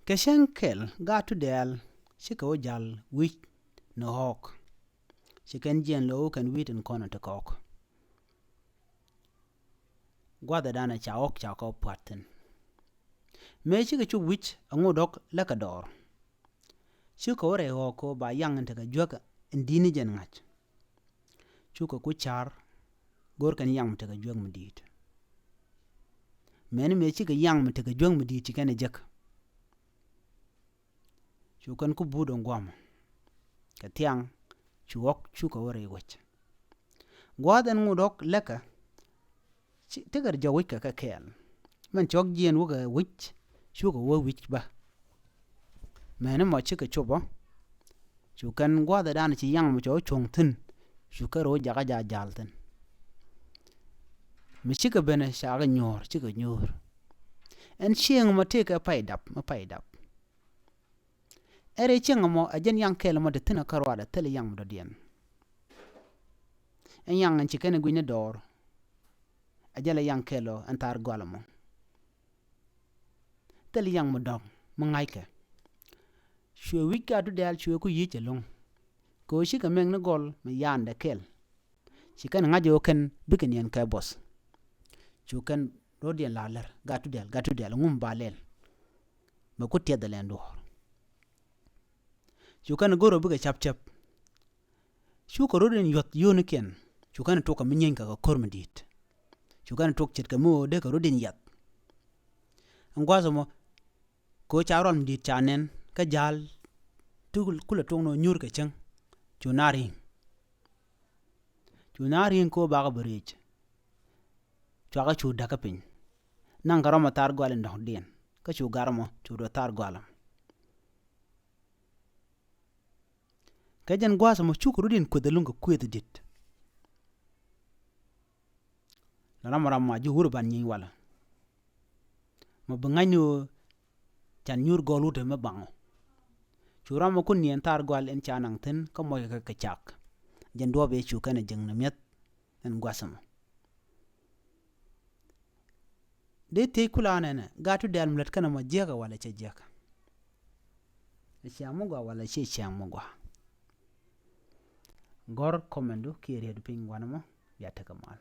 Keshenkel gatu del shika ojal wich no hok shiken jen lo kan witen kono te kok gwada dana cha ok cha ko patten me shika chu wich angudok lakador shika ore hoko ba yang te ga jwaga indini jen ngach chuka ku char gor kan yang te ga jwag mdit men me shika yang te ga jwag mdit kan jek chukan ku budon gwam ka tiang chuok chuka ore wich gwadan ngudok leka tigar jawik ka kel man chok jien wuga wich chuka wo wich ba men mo chika chubo chukan gwada dan chi yang mo cho chung tin chuka ro jaga ja jalten mi chika bene shaga nyor chika nyor en chieng mo te ka paidap ere chieng mo ajen yang kel mo de tina karwa da tele yang do dien en yang an chikene gwine dor ajala yang kelo antar gwalamo tele yang mo dom mo ngaike shwe wika du dal shwe ku yiche long ko shika meng na gol me yanda kel shikan ngajo ken bikin yen ka boss chukan rodien laler gatu del ngum balel ma ku tieda lendo chukan goro biga chap shuka rodien yot yonu ken chukan to ka minyen ka kormedit chukan tok chit ka mo de ka rodien yat ngwazo mo ko charon dit chanen ka jal tugul kula tongno nyur ka chang chunarin ko baga berij chaga chu daka pin nan garama tar gwalen dok dien ka chu garamo chu do tar gwalam ka jan gwazo mo chukuru din ko de lunga kwet dit ramara ma ju hurban nyi wala mo banganyo chan nyur golu de me bango churamo kun nien tar gwal en chanang ten ka moy ka chak jen do be chu kana jeng na met en gwasam de te kulana na gatu dal mlet kana ma jega wala che jeka shamu gwa wala che shamu gwa gor komendo kire de ping wanamo ya ta kamal